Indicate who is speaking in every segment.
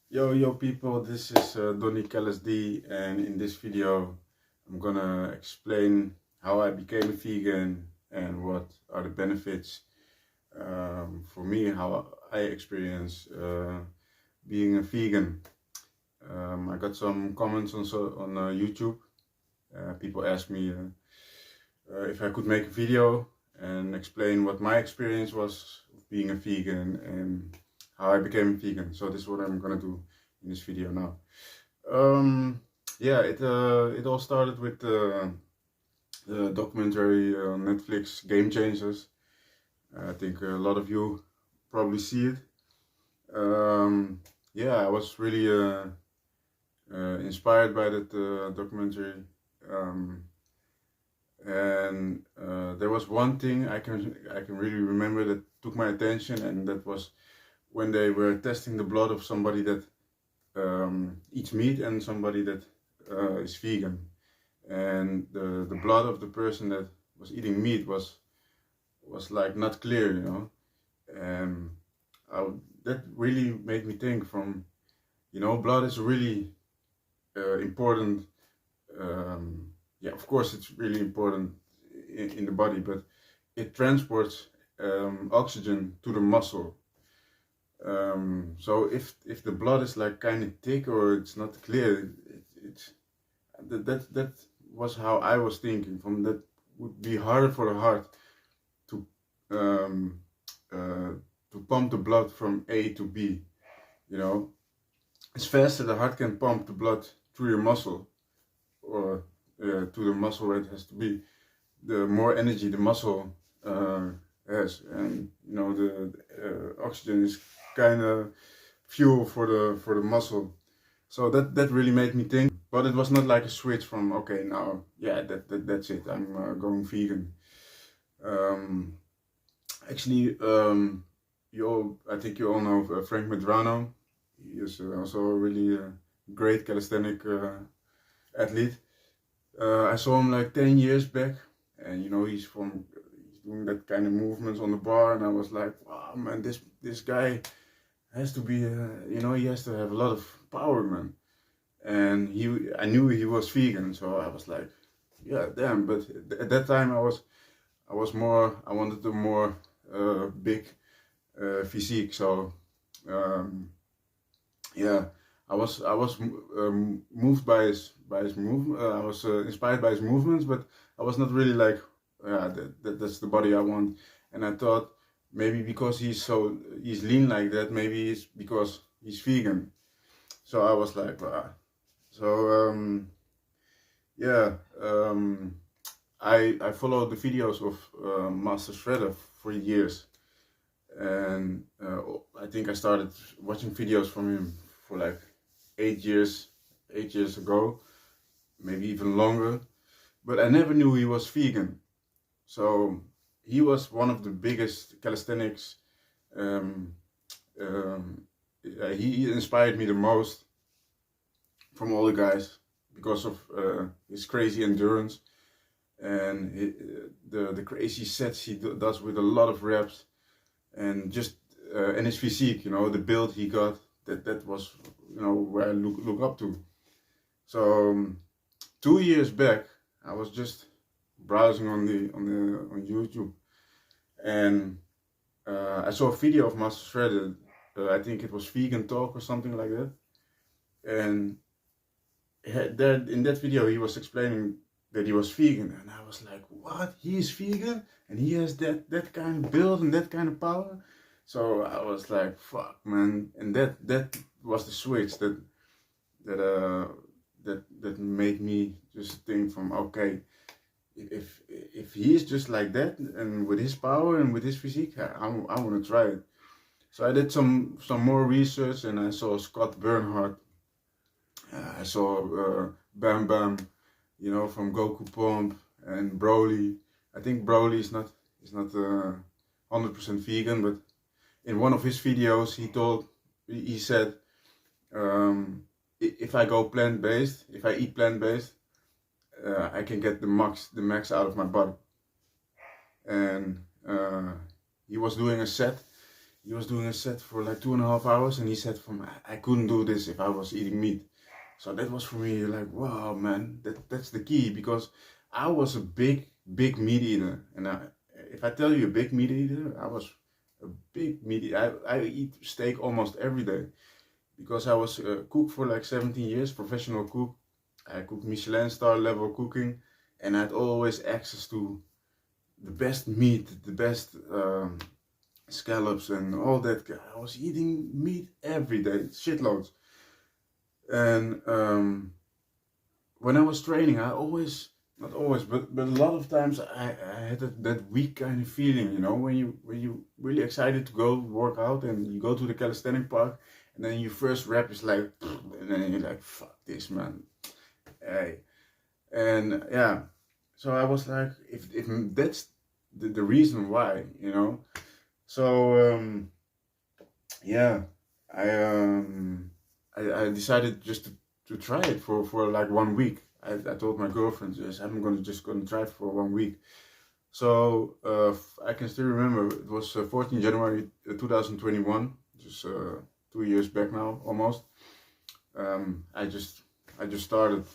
Speaker 1: Yo people, this is Donny KLSD, and in this video I'm gonna explain how I became a vegan and what are the benefits for me, how I experience being a vegan. I got some comments on YouTube. People asked me if I could make a video and explain what my experience was of being a vegan and how I became a vegan. So this is what I'm gonna do in this video now. Yeah, it all started with the documentary on Netflix, Game Changers. I think a lot of you probably see it. Yeah, I was really inspired by that documentary. And there was one thing I can really remember that took my attention, and that was when they were testing the blood of somebody that eats meat and somebody that is vegan. And the blood of the person that was eating meat was like not clear, you know. And that really made me think from, you know, blood is really important. Yeah, of course it's really important in the body, but it transports oxygen to the muscle. So if the blood is like kind of thick or it's not clear, that was how I was thinking. From that would be harder for the heart to um, to pump the blood from A to B. You know, it's faster the heart can pump the blood through your muscle or to the muscle where it has to be. The more energy the muscle has, and you know the oxygen is kind of fuel for the muscle. So that really made me think. But it was not like a switch from okay, now yeah, that's it, I'm going vegan. Um, Actually, I think you all know Frank Medrano. He is also a really great calisthenic athlete. I saw him like 10 years back, and you know he's doing that kind of movements on the bar, and I was like, wow, man, this guy has to be, you know, he has to have a lot of power, man. And I knew he was vegan, so I was like, yeah, damn. But at that time, I wanted a more big physique. So yeah, I was moved by his movement. I was inspired by his movements, but I was not really like, yeah, that's the body I want. And I thought maybe because he's lean like that, maybe it's because he's vegan. So I was like, so yeah, I followed the videos of Master Shredder for years, and I think I started watching videos from him for like 8 years, 8 years ago, maybe even longer. But I never knew he was vegan. So he was one of the biggest calisthenics. Um, um, he inspired me the most from all the guys because of his crazy endurance and the crazy sets he does with a lot of reps, and just and his physique, you know, the build he got, that was, you know, where I look up to. So 2 years back, I was just browsing on YouTube, and I saw a video of Master Shredder. I think it was Vegan Talk or something like that, and in that video he was explaining that he was vegan, and I was like, what? He is vegan and he has that kind of build and that kind of power. So I was like, fuck, man. And that was the switch that made me just think from, okay, if he is just like that and with his power and with his physique, I want to try it. So I did some more research, and I saw Scott Bernhardt. I saw Bam Bam, you know, from Goku Pump, and Broly. I think Broly is not 100% vegan, but in one of his videos he said, if I go plant-based, if I eat plant-based, I can get the max out of my body. And he was doing a set. he was doing a set for like 2.5 hours, and he said from I couldn't do this if I was eating meat. So that was for me like, wow, man, that's the key, because I was a big meat eater, and if I tell you a big meat eater, I was a big meat eater. I eat steak almost every day, because I was a cook for like 17 years, professional cook. I cooked Michelin star level cooking, and I had always access to the best meat, the best scallops and all that. I was eating meat every day, shitloads. And when I was training, I always, not always, but a lot of times I had that weak kind of feeling, you know, when you really excited to go work out and you go to the calisthenic park, and then your first rep is like, and then you're like, fuck this, man. Hey. And yeah, so I was like, if that's the reason why, you know. So yeah, I decided just to try it for like 1 week. I told my girlfriend, yes, I'm just gonna try it for 1 week. So I can still remember, it was 14 January 2021, just 2 years back now almost. I just started,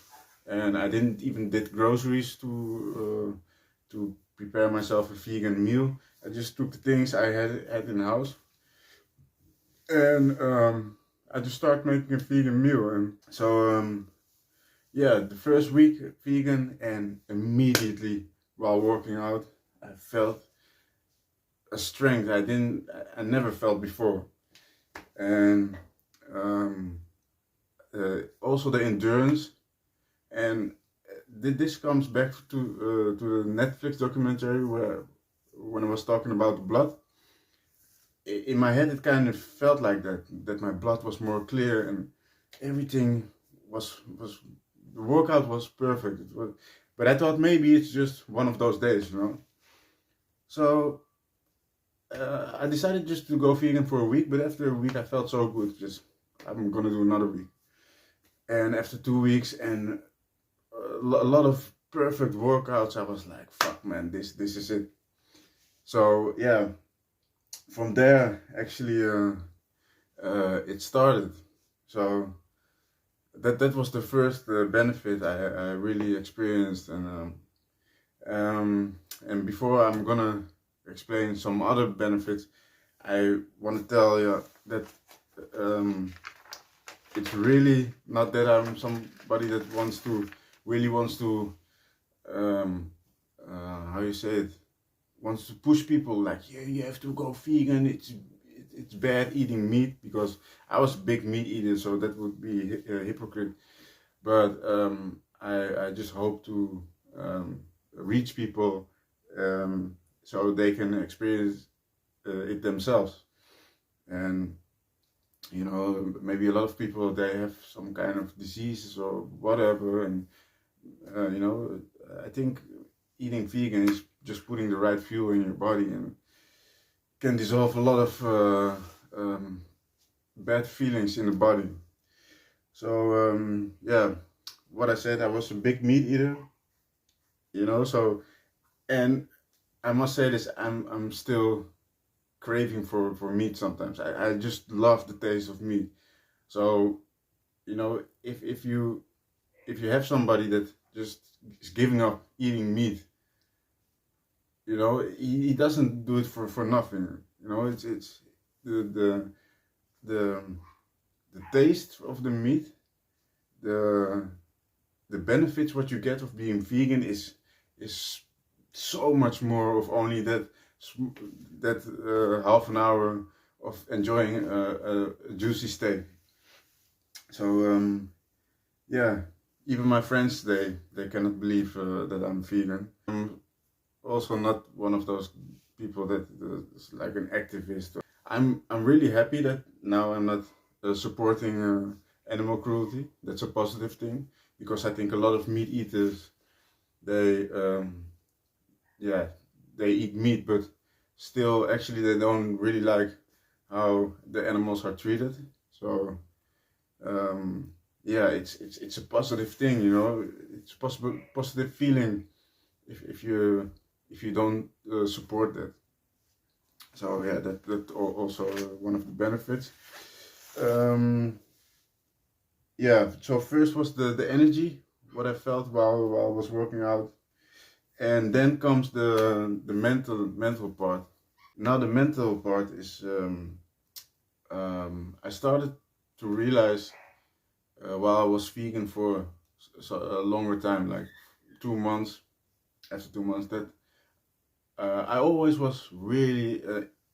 Speaker 1: and I didn't even did groceries to prepare myself a vegan meal. I just took the things I had in the house, and I just started making a vegan meal. And so yeah, the first week vegan, and immediately while working out, I felt a strength I never felt before, and also the endurance. And this comes back to the Netflix documentary where, when I was talking about the blood, in my head it kind of felt like that my blood was more clear, and everything was the workout was perfect. But I thought maybe it's just one of those days, you know. So I decided just to go vegan for a week, but after a week I felt so good, just I'm gonna do another week. And after 2 weeks and a lot of perfect workouts, I was like, fuck man, this is it. So yeah, from there actually it started. So that was the first benefit I really experienced. And before I'm gonna explain some other benefits, I want to tell you that it's really not that I'm somebody that really wants to how you say it, wants to push people like, yeah, you have to go vegan, it's bad eating meat, because I was a big meat eater, so that would be a hypocrite. But I just hope to reach people so they can experience it themselves. And you know, maybe a lot of people, they have some kind of diseases or whatever, and you know, I think eating vegan is just putting the right fuel in your body, and can dissolve a lot of bad feelings in the body. So yeah, what I said, I was a big meat eater, you know. So, and I must say this, I'm still craving for meat sometimes. I just love the taste of meat. So, you know, if you have somebody that just is giving up eating meat, you know, he doesn't do it for nothing. You know, it's the the taste of the meat, the benefits what you get of being vegan is so much more of only that half an hour of enjoying a juicy steak. So yeah, even my friends, they cannot believe that I'm vegan. I'm also not one of those people that is like an activist. I'm really happy that now I'm not supporting animal cruelty. That's a positive thing, because I think a lot of meat eaters, they yeah, they eat meat, but still actually they don't really like how the animals are treated. So yeah, it's a positive thing, you know. It's a positive feeling if you don't support that. So yeah, also one of the benefits. Um, yeah. So first was the energy, what I felt while I was working out, and then comes the mental part. Now the mental part is I started to realize while I was vegan for a longer time, like 2 months. After 2 months, that I always was really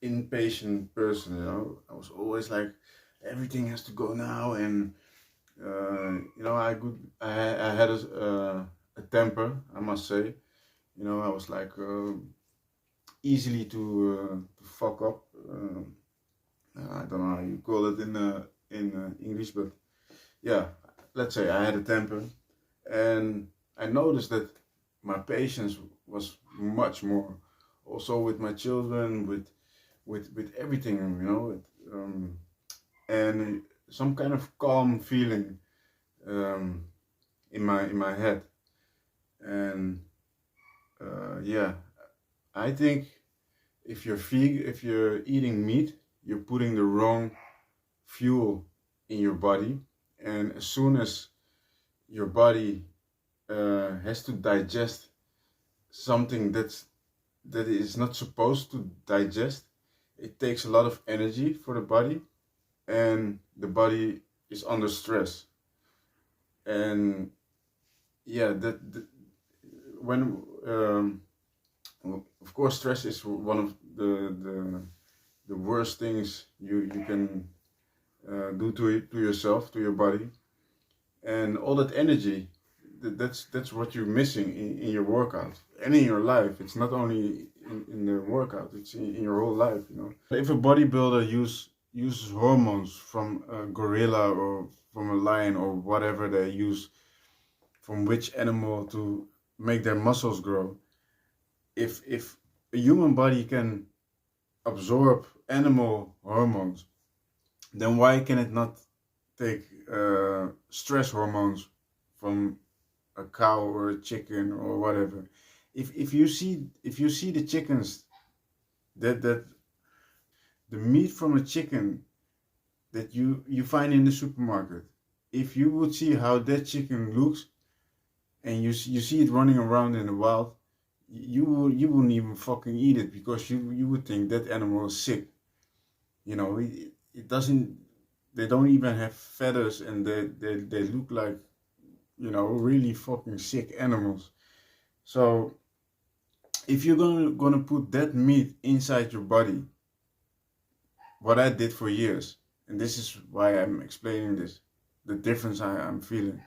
Speaker 1: impatient person. You know, I was always like, everything has to go now, and you know, I had a temper, I must say. You know, I was like easily to fuck up. I don't know how you call it in English, but yeah, let's say I had a temper, and I noticed that my patience was much more. Also with my children, with everything, you know, and some kind of calm feeling um, in my head, and yeah, I think if you're eating meat, you're putting the wrong fuel in your body, and as soon as your body has to digest something that is not supposed to digest, it takes a lot of energy for the body, and the body is under stress. And yeah, when well, of course, stress is one of the worst things you can do to yourself, to your body, and all that energy. That's what you're missing in your workout and in your life. It's not only in the workout; it's in your whole life. You know, if a bodybuilder uses hormones from a gorilla or from a lion or whatever they use, from which animal to make their muscles grow, if a human body can absorb animal hormones, then why can it not take stress hormones from a cow or a chicken or whatever? If you see the chickens, that the meat from a chicken that you find in the supermarket, if you would see how that chicken looks, and you see it running around in the wild, you wouldn't even fucking eat it, because you would think that animal is sick. You know, it doesn't. They don't even have feathers, and they look like, you know, really fucking sick animals. So if you're gonna put that meat inside your body, what I did for years, and this is why I'm explaining this, the difference I'm feeling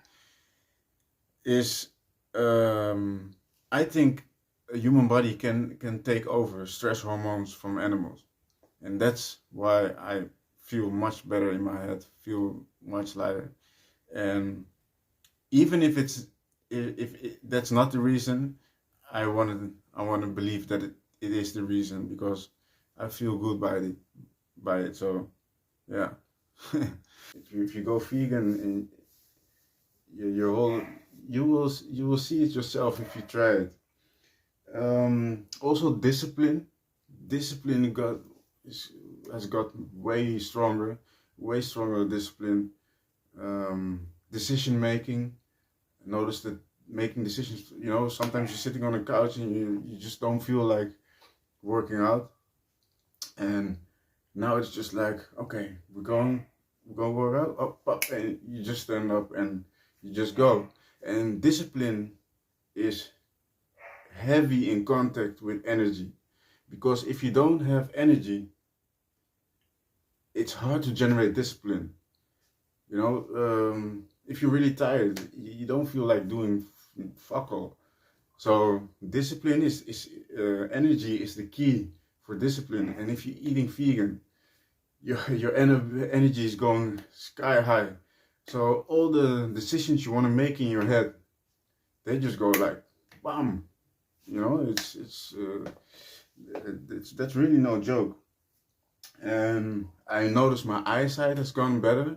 Speaker 1: is, I think a human body can take over stress hormones from animals, and that's why I feel much better in my head, feel much lighter. And even if that's not the reason, I want to believe that it is the reason, because I feel good by it. So yeah. If you go vegan, and your whole you will see it yourself if you try it. Also discipline is, has got way stronger discipline. Decision making. Notice that making decisions, you know, sometimes you're sitting on a couch and you just don't feel like working out, and now it's just like, okay, we're going to work out, up, and you just stand up and you just go. And discipline is heavy in contact with energy, because if you don't have energy, it's hard to generate discipline. You know, if you're really tired, you don't feel like doing fuck all. So discipline is energy is the key for discipline. And if you're eating vegan, your energy is going sky high. So all the decisions you want to make in your head, they just go like, bam. You know, that's really no joke. And I noticed my eyesight has gone better,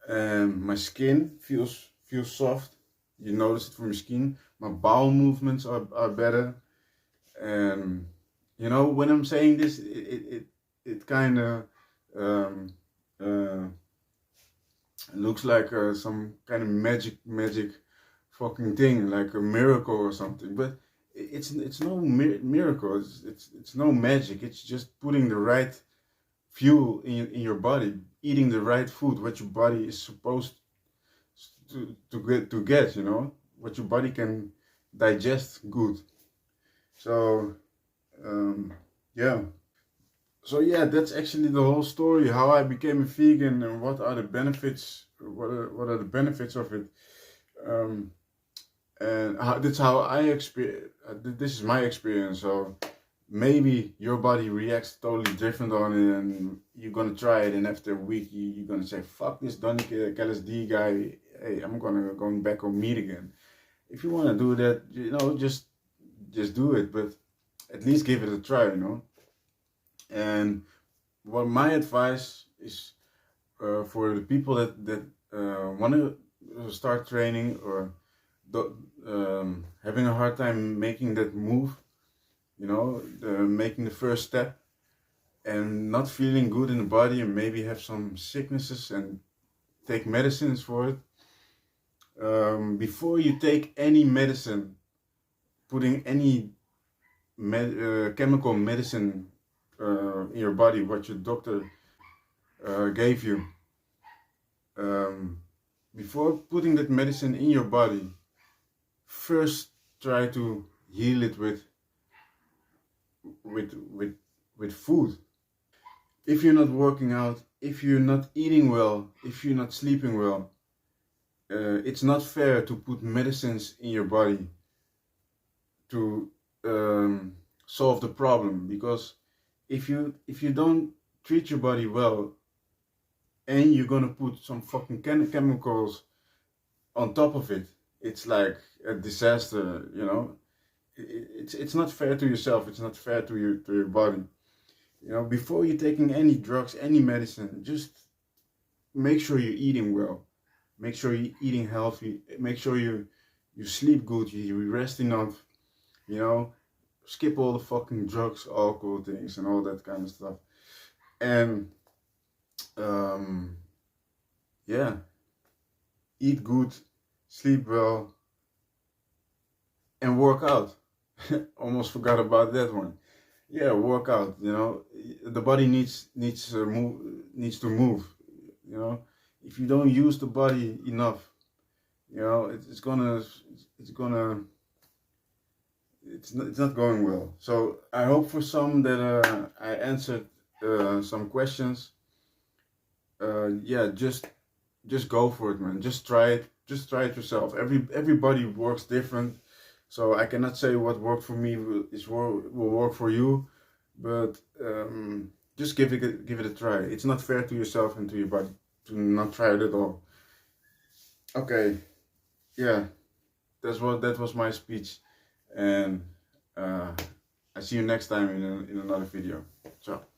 Speaker 1: and my skin feels soft. You notice it from your skin. My bowel movements are better, and You know, when I'm saying this, it kind of um, uh, looks like some kind of magic fucking thing, like a miracle or something. But it's no miracle. It's no magic. It's just putting the right fuel in your body, eating the right food, what your body is supposed to get. You know, what your body can digest good. So yeah. So yeah, that's actually the whole story. How I became a vegan and what are the benefits. What are the benefits of it? Um, and that's how I experience. This is my experience. So maybe your body reacts totally different on it, and you're gonna try it, and after a week you're gonna say, "Fuck this Donny KLSD guy. Hey, I'm going back on meat again." If you wanna do that, you know, just do it, but at least give it a try, you know. And what my advice is for the people that want to start training or having a hard time making that move, you know, making the first step and not feeling good in the body and maybe have some sicknesses and take medicines for it. Before you take any medicine, putting any chemical medicine in your body, what your doctor gave you, um, before putting that medicine in your body, first try to heal it with with with food. If you're not working out, if you're not eating well, if you're not sleeping well, it's not fair to put medicines in your body to solve the problem. Because if you don't treat your body well and you're gonna put some fucking chemicals on top of it, it's like a disaster, you know. It's not fair to yourself. It's not fair to your body. You know, before you're taking any drugs, any medicine, just make sure you're eating well. Make sure you're eating healthy. Make sure you sleep good. You rest enough. You know, skip all the fucking drugs, alcohol things, and all that kind of stuff. And um, yeah, eat good, sleep well, and work out. Almost forgot about that one. Yeah, work out. You know, the body needs to move. You know, if you don't use the body enough, you know, it's not going well. So I hope for some that I answered some questions. Yeah, just go for it, man. Just try it. Just try it yourself. Everybody works different, so I cannot say what worked for me will work for you. But just give it a try. It's not fair to yourself and to your body to not try it at all. Okay, yeah, that was my speech, and I see you next time in another video. Ciao.